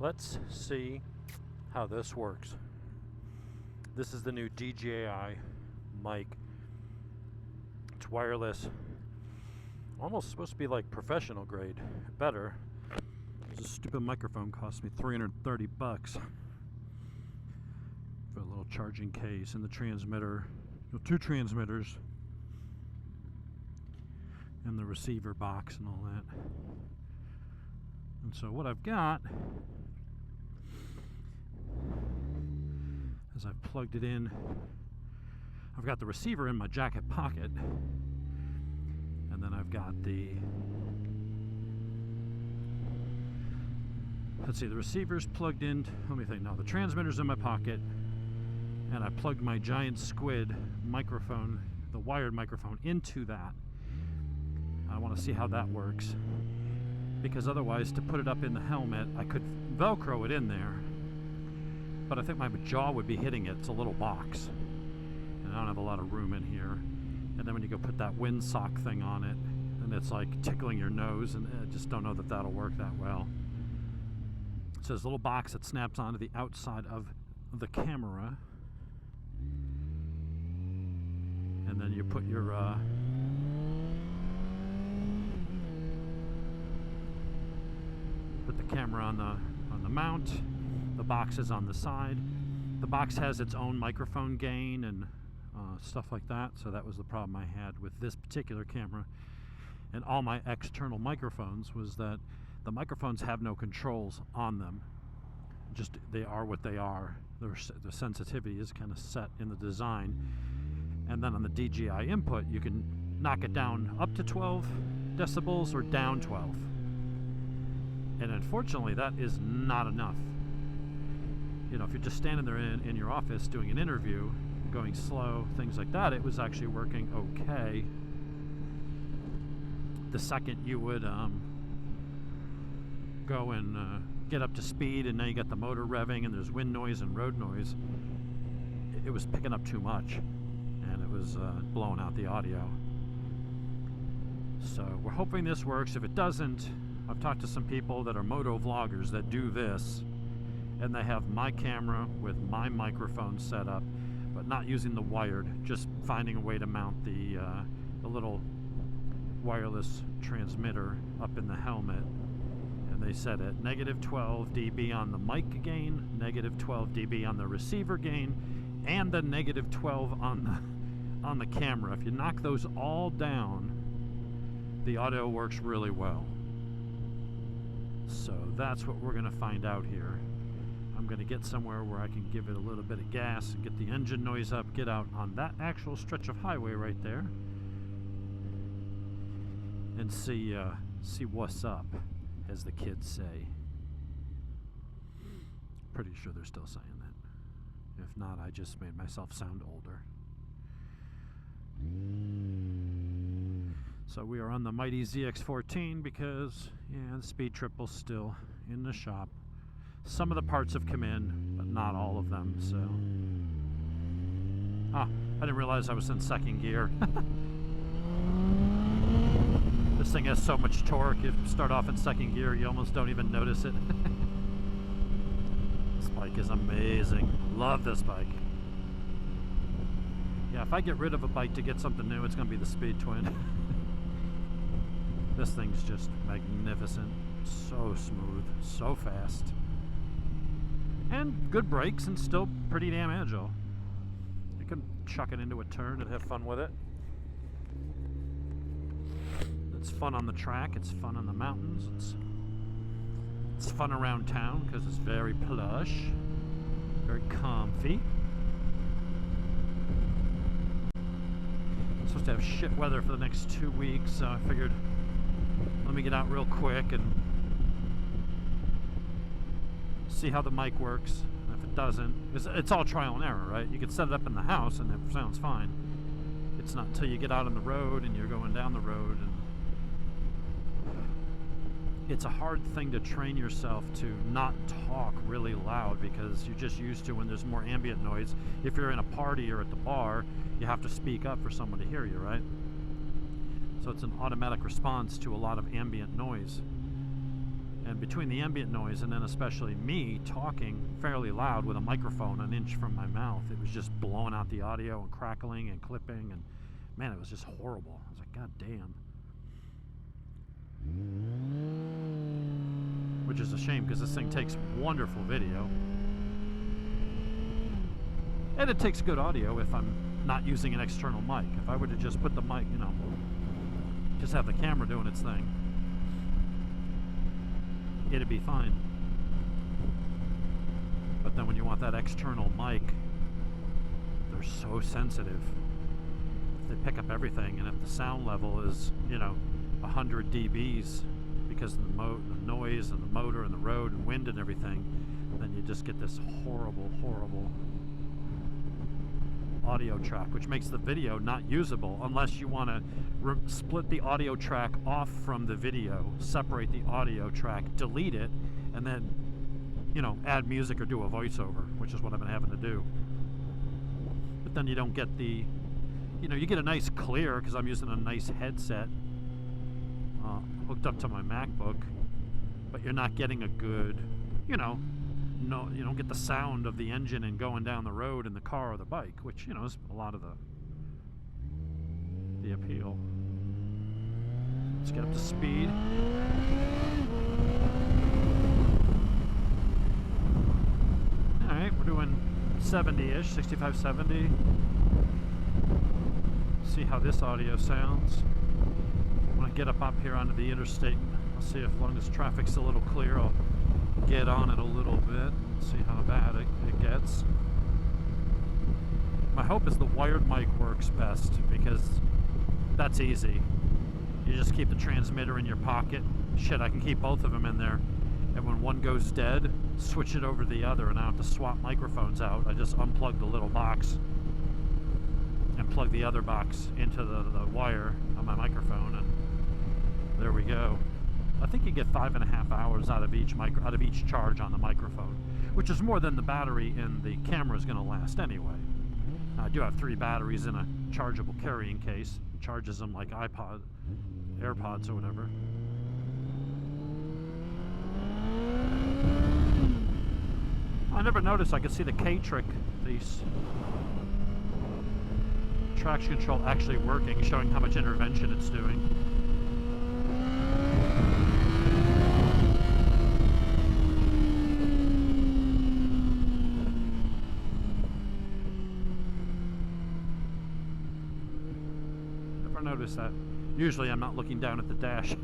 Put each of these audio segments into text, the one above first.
Let's see how this works. This is the new DJI mic. It's wireless. Almost supposed to be like professional grade. Better. This stupid microphone cost me 330 bucks for a little charging case and the transmitter. Two transmitters and the receiver box and all that. And so what I've got is I've plugged it in. I've got the receiver in my jacket pocket, and then I've got the, let's see, the receiver's plugged in. Let me think. No, the transmitter's in my pocket, and I plugged my giant squid microphone, the wired microphone, into that. I want to see how that works, because otherwise, to put it up in the helmet, I could Velcro it in there, but I think my jaw would be hitting it. It's a little box, and I don't have a lot of room in here. And then when you go put that windsock thing on it, and it's like tickling your nose, and I just don't know that that'll work that well. It says a little box that snaps onto the outside of the camera, and then you put your put the camera on the mount. The box is on the side. The box has its own microphone gain and stuff like that. So that was the problem I had with this particular camera and all my external microphones, was that the microphones have no controls on them. Just they are what they are. The sensitivity is kind of set in the design. And then on the DJI input, you can knock it down up to 12 decibels or down 12. And unfortunately, that is not enough. You know, if you're just standing there in your office doing an interview, going slow, things like that, it was actually working okay. The second you would go and get up to speed, and now you got the motor revving and there's wind noise and road noise, it was picking up too much, and it was blowing out the audio. So we're hoping this works. If it doesn't, I've talked to some people that are moto vloggers that do this, and they have my camera with my microphone set up, but not using the wired, just finding a way to mount the little wireless transmitter up in the helmet. And they said at negative 12 dB on the mic gain, negative 12 dB on the receiver gain, and then negative 12 on the camera. If you knock those all down, the audio works really well. So that's what we're going to find out here. I'm going to get somewhere where I can give it a little bit of gas and get the engine noise up, get out on that actual stretch of highway right there, and see what's up, as the kids say. Pretty sure they're still saying that. If not, I just made myself sound older. So we are on the mighty ZX14 because, yeah, the Speed Triple's still in the shop. Some of the parts have come in, but not all of them, so. Ah, I didn't realize I was in second gear. This thing has so much torque, if you start off in second gear, you almost don't even notice it. This bike is amazing. Love this bike. Yeah, if I get rid of a bike to get something new, it's going to be the Speed Twin. This thing's just magnificent. So smooth, so fast. And good brakes, and still pretty damn agile. You can chuck it into a turn and have fun with it. It's fun on the track, it's fun on the mountains, it's fun around town because it's very plush, very comfy. I'm supposed to have shit weather for the next 2 weeks, so I figured let me get out real quick and see how the mic works. And if it doesn't, it's all trial and error, right? You can set it up in the house and it sounds fine. It's not until you get out on the road and you're going down the road, and it's a hard thing to train yourself to not talk really loud, because you're just used to when there's more ambient noise. If you're in a party or at the bar, you have to speak up for someone to hear you, right? So it's an automatic response to a lot of ambient noise. And between the ambient noise and then especially me talking fairly loud with a microphone an inch from my mouth, it was just blowing out the audio and crackling and clipping, and man, it was just horrible. I was like, God damn. Which is a shame because this thing takes wonderful video. And it takes good audio if I'm not using an external mic. If I were to just put the mic, you know, just have the camera doing its thing, it'd be fine. But then when you want that external mic, they're so sensitive. They pick up everything, and if the sound level is, you know, 100 dBs because of the noise and the motor and the road and wind and everything, then you just get this horrible, horrible audio track, which makes the video not usable unless you want to split the audio track off from the video, separate the audio track, delete it, and then, you know, add music or do a voiceover, which is what I've been having to do. But then you don't get the, you know, you get a nice clear because I'm using a nice headset hooked up to my MacBook, but you're not getting a good, you know, no, you don't get the sound of the engine and going down the road in the car or the bike, which, you know, is a lot of the appeal. Let's get up to speed. Alright, we're doing 70-ish, 65, 70. See how this audio sounds. When I get up here onto the interstate, I'll see if, as long as traffic's a little clear, I'll get on it a little bit, see how bad it gets. My hope is the wired mic works best because that's easy. You just keep the transmitter in your pocket. Shit, I can keep both of them in there. And when one goes dead, switch it over to the other, and I don't have to swap microphones out. I just unplug the little box and plug the other box into the wire on my microphone, and there we go. I think you get 5.5 hours out of each charge on the microphone, which is more than the battery in the camera is going to last anyway. I do have 3 batteries in a chargeable carrying case. It charges them like AirPods or whatever. I never noticed I could see the K-trick, these traction control actually working, showing how much intervention it's doing. Notice that. Usually I'm not looking down at the dash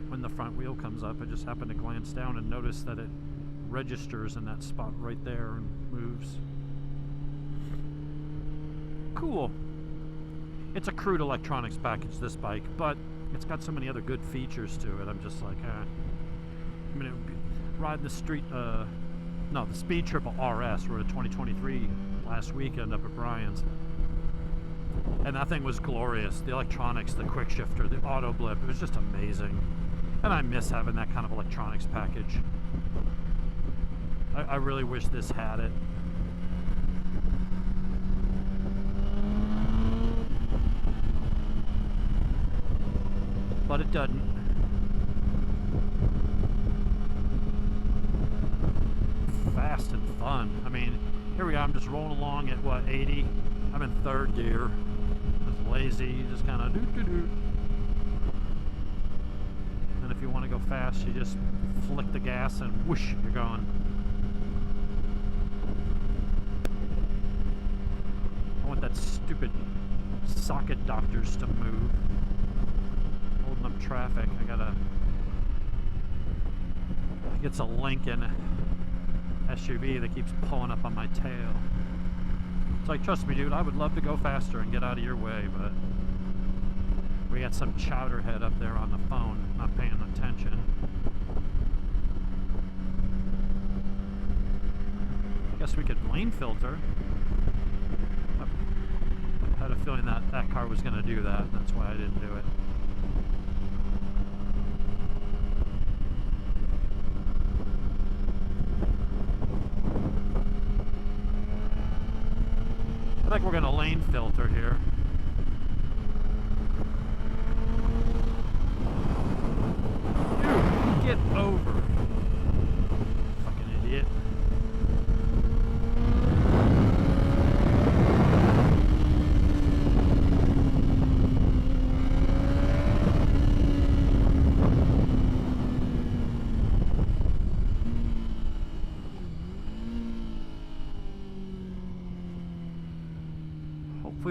when the front wheel comes up. I just happen to glance down and notice that it registers in that spot right there and moves. Cool. It's a crude electronics package, this bike, but it's got so many other good features to it. I'm just like, I mean, riding the street, no, the Speed Triple RS, rode a 2023 last weekend up at Brian's. And that thing was glorious. The electronics, the quick shifter, the auto blip, it was just amazing. And I miss having that kind of electronics package. I really wish this had it. But it doesn't. Fast and fun. I mean, here we are, I'm just rolling along at what, 80? I'm in 3rd gear. Just lazy, just kind of do-do-do. And if you want to go fast, you just flick the gas and whoosh, you're going. I want that stupid socket doctors to move. Holding up traffic. I think it's a Lincoln SUV that keeps pulling up on my tail. It's like, trust me, dude, I would love to go faster and get out of your way, but we got some chowderhead up there on the phone, not paying attention. I guess we could lane filter. I had a feeling that that car was going to do that. That's why I didn't do it. I think we're going to lane filter here. Dude, get over.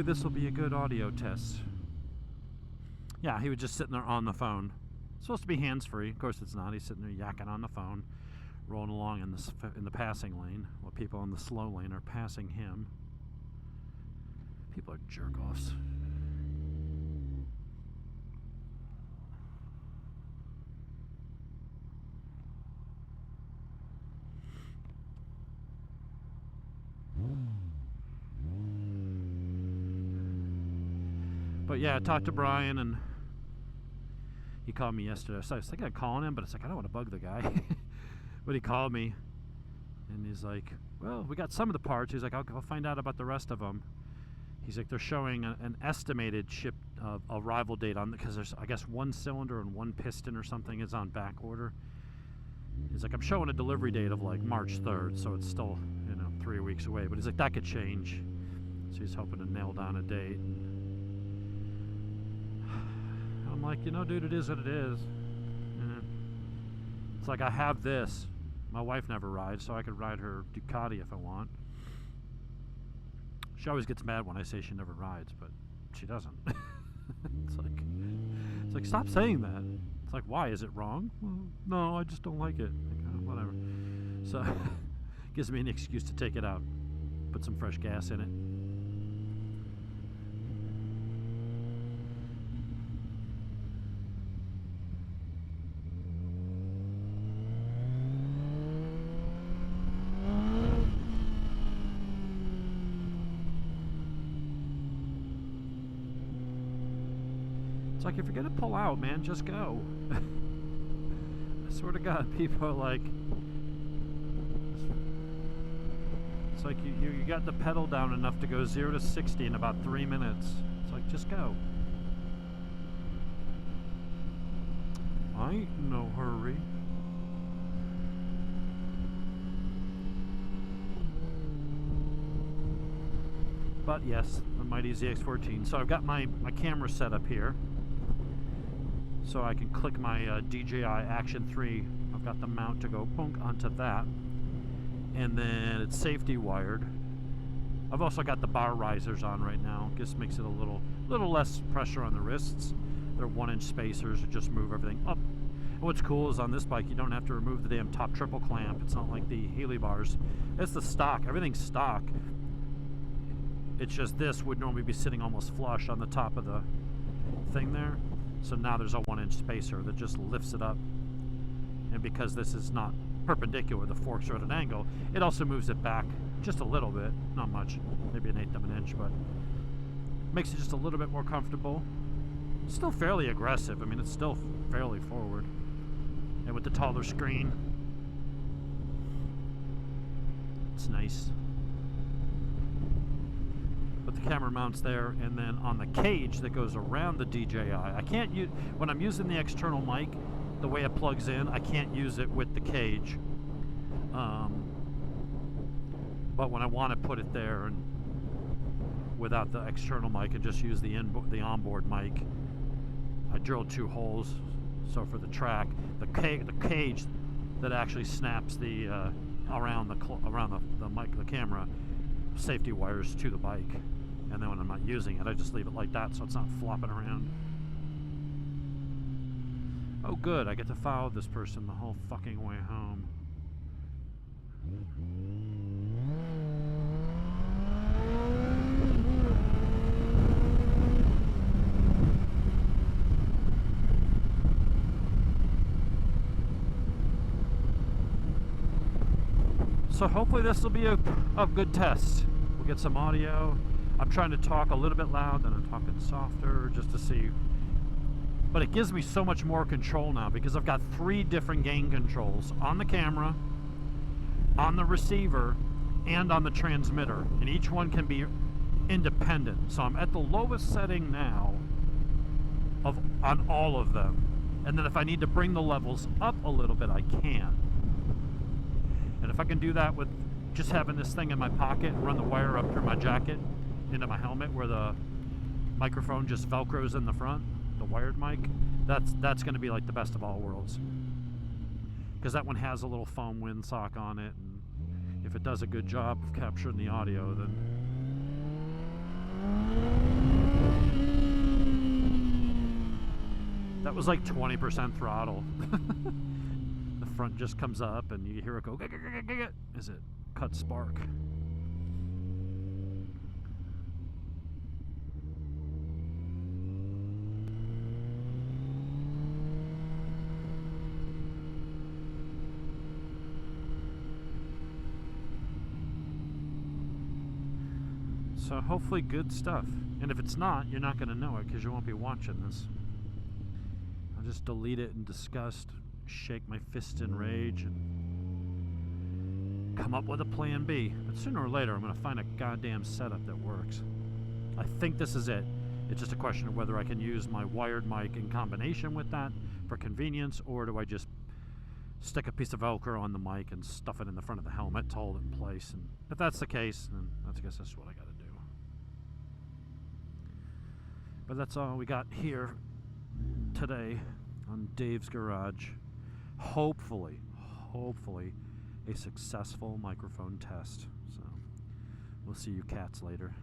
this will be a good audio test. Yeah, he was just sitting there on the phone. It's supposed to be hands-free. Of course it's not. He's sitting there yakking on the phone, rolling along in the passing lane while people in the slow lane are passing him. People are jerk-offs. But yeah, I talked to Brian, and he called me yesterday. So I was thinking of calling him, but it's like, I don't want to bug the guy. But he called me, and he's like, well, we got some of the parts. He's like, I'll find out about the rest of them. He's like, they're showing an estimated ship arrival date on, because there's, I guess, one cylinder and one piston or something is on back order. He's like, I'm showing a delivery date of like March 3rd, so it's still, 3 weeks away. But he's like, that could change. So he's hoping to nail down a date. I'm like, dude, it is what it is. It's like, I have this. My wife never rides, so I could ride her Ducati if I want. She always gets mad when I say she never rides, but she doesn't. It's like, stop saying that. It's like, why? Is it wrong? Well, no, I just don't like it. Like, whatever. So, gives me an excuse to take it out. Put some fresh gas in it. It's like, if you're gonna pull out, man, just go. I swear to God, people are like, it's like you got the pedal down enough to go 0 to 60 in about 3 minutes. It's like, just go. I ain't in no hurry. But yes, the mighty ZX14. So I've got my camera set up here, so I can click my DJI Action 3. I've got the mount to go boom onto that, and then it's safety wired. I've also got the bar risers on right now. Just makes it a little less pressure on the wrists. They're 1-inch spacers that just move everything up. And what's cool is on this bike you don't have to remove the damn top triple clamp. It's not like the Healy bars. It's the stock. Everything's stock. It's just this would normally be sitting almost flush on the top of the thing there. So now there's a 1-inch spacer that just lifts it up. And because this is not perpendicular, the forks are at an angle, it also moves it back just a little bit. Not much, maybe 1/8 of an inch, but makes it just a little bit more comfortable. Still fairly aggressive. I mean, it's still fairly forward. And with the taller screen, it's nice. But the camera mounts there, and then on the cage that goes around the DJI, I can't use, when I'm using the external mic, the way it plugs in, I can't use it with the cage. But when I want to put it there and without the external mic and just use the onboard mic, I drilled 2 holes. So for the track, the cage that actually snaps the around the mic, the camera, safety wires to the bike. And then when I'm not using it, I just leave it like that so it's not flopping around. Oh good, I get to follow this person the whole fucking way home. So hopefully this will be a good test. We'll get some audio. I'm trying to talk a little bit loud, then I'm talking softer just to see. But it gives me so much more control now because I've got 3 different gain controls on the camera, on the receiver, and on the transmitter. And each one can be independent. So I'm at the lowest setting now on all of them. And then if I need to bring the levels up a little bit, I can. And if I can do that with just having this thing in my pocket and run the wire up through my jacket into my helmet where the microphone just velcros in the front, the wired mic, that's going to be like the best of all worlds. Because that one has a little foam windsock on it, and if it does a good job of capturing the audio, then That was like 20% throttle. The front just comes up and you hear it go as it cuts spark. So hopefully good stuff. And if it's not, you're not going to know it because you won't be watching this. I'll just delete it in disgust, shake my fist in rage, and come up with a plan B. But sooner or later, I'm going to find a goddamn setup that works. I think this is it. It's just a question of whether I can use my wired mic in combination with that for convenience, or do I just stick a piece of Velcro on the mic and stuff it in the front of the helmet to hold it in place. And if that's the case, then I guess that's what I got to do. But that's all we got here today on Dave's Garage. Hopefully a successful microphone test. So we'll see you cats later.